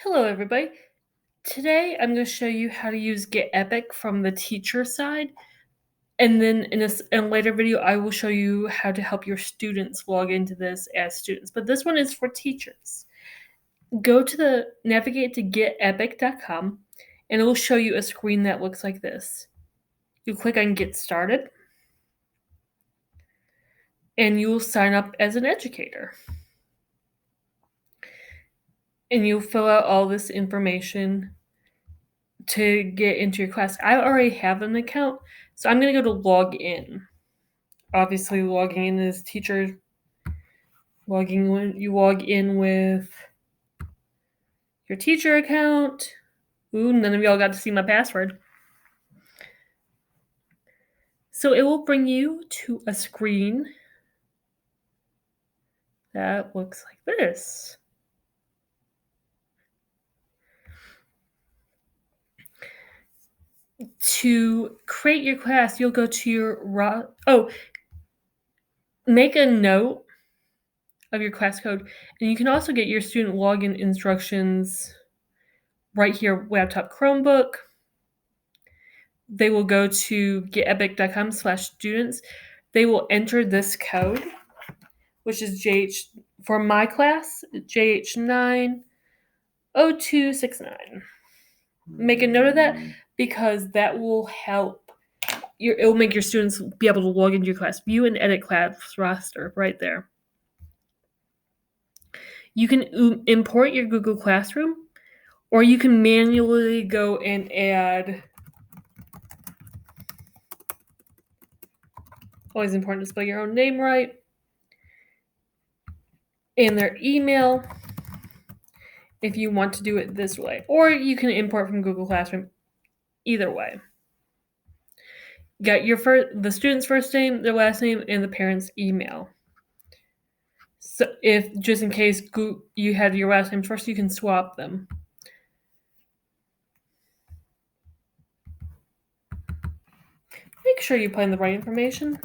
Hello, everybody. Today, I'm going to show you how to use Get Epic from the teacher side. And then in a later video, I will show you how to help your students log into this as students. But this one is for teachers. Navigate to getepic.com, and it will show you a screen that looks like this. You click on Get Started, and you will sign up as an educator. And you'll fill out all this information to get into your class. I already have an account, so I'm going to go to log in. Obviously, logging in as teacher. You log in with your teacher account. Ooh, none of y'all got to see my password. So it will bring you to a screen that looks like this. To create your class, you'll go to your make a note of your class code, and you can also get your student login instructions right here, laptop Chromebook. They will go to getepic.com/students. They will enter this code, which is for my class, JH90269. Make a note of that because that will help. It will make your students be able to log into your class. View and edit class roster right there. You can import your Google Classroom, or you can manually go and add. Always important to spell your own name right. And their email if you want to do it this way. Or you can import from Google Classroom. Either way. You got the student's first name, their last name, and the parent's email. So if, just in case you had your last name first, you can swap them. Make sure you put in the right information,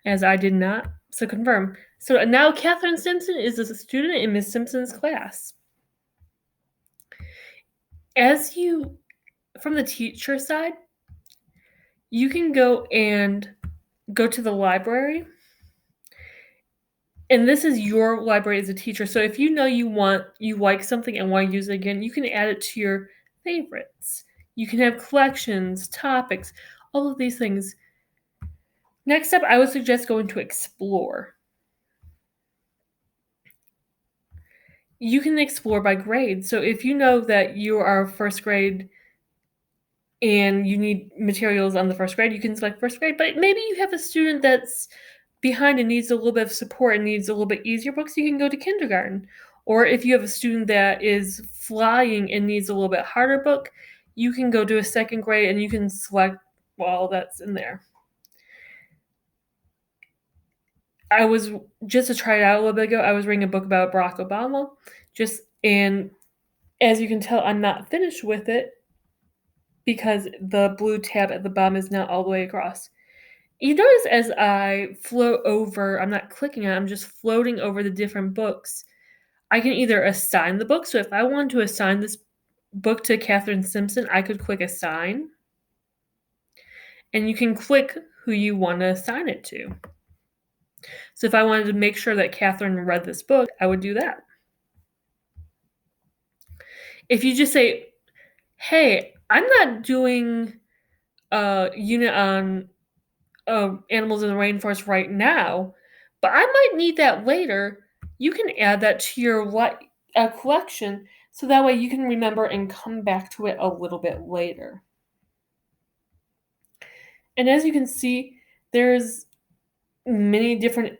as I did not. So confirm. So now Catherine Simpson is a student in Miss Simpson's class. From the teacher side, you can go to the library. And this is your library as a teacher. So if you know you like something and want to use it again, you can add it to your favorites. You can have collections, topics, all of these things. Next up, I would suggest going to Explore. You can explore by grade. So if you know that you are first grade and you need materials on the first grade, you can select first grade. But maybe you have a student that's behind and needs a little bit of support and needs a little bit easier books, you can go to kindergarten. Or if you have a student that is flying and needs a little bit harder book, you can go to a second grade and you can select all that's in there. Just to try it out a little bit ago, I was reading a book about Barack Obama, and as you can tell, I'm not finished with it because the blue tab at the bottom is not all the way across. You notice as I float over, I'm not clicking on it, I'm just floating over the different books. I can either assign the book. So if I want to assign this book to Catherine Simpson, I could click Assign. And you can click who you want to assign it to. So if I wanted to make sure that Catherine read this book, I would do that. If you just say, hey, I'm not doing a unit on animals in the rainforest right now, but I might need that later, you can add that to your collection so that way you can remember and come back to it a little bit later. And as you can see, there's many different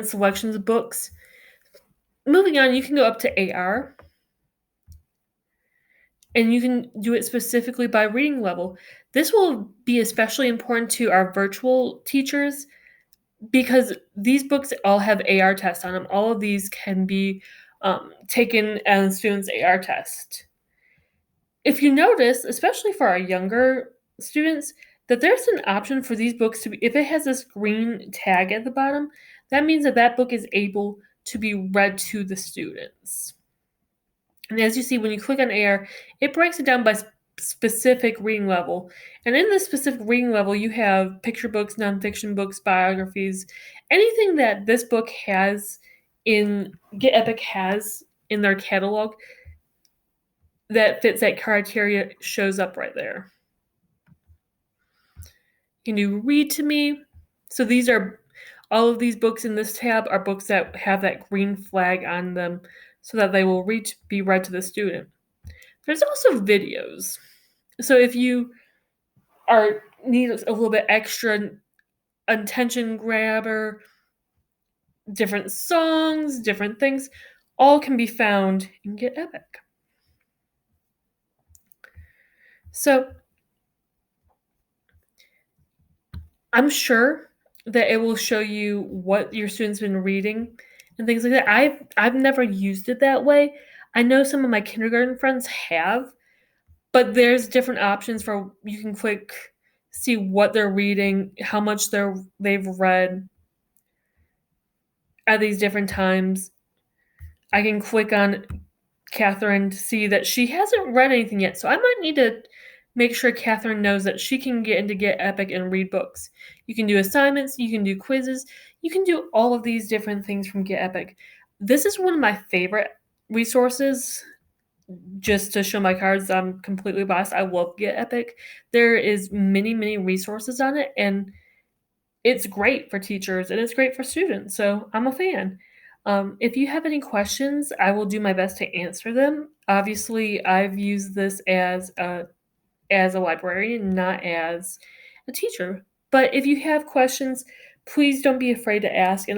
selections of books. Moving on, you can go up to AR. And you can do it specifically by reading level. This will be especially important to our virtual teachers because these books all have AR tests on them. All of these can be taken as students' AR test. If you notice, especially for our younger students, that there's an option for these books to be, if it has this green tag at the bottom, that means that book is able to be read to the students. And as you see, when you click on AIR, it breaks it down by specific reading level. And in this specific reading level, you have picture books, nonfiction books, biographies, anything that this book has in Get Epic has in their catalog that fits that criteria shows up right there. You can do Read to Me. So these are all of these books in this tab are books that have that green flag on them so that they will be read to the student. There's also videos. So if you need a little bit extra attention grabber, different songs, different things, all can be found in Get Epic. So I'm sure that it will show you what your students been reading and things like that. I've never used it that way. I know some of my kindergarten friends have, but there's different options for you can click see what they're reading, how much they've read at these different times. I can click on Catherine to see that she hasn't read anything yet, so I might need to make sure Catherine knows that she can get into Get Epic and read books. You can do assignments, you can do quizzes, you can do all of these different things from Get Epic. This is one of my favorite resources. Just to show my cards, I'm completely biased. I love Get Epic. There is many resources on it, and it's great for teachers and it's great for students. So I'm a fan. If you have any questions, I will do my best to answer them. Obviously, I've used this as a librarian, not as a teacher. But if you have questions, please don't be afraid to ask. And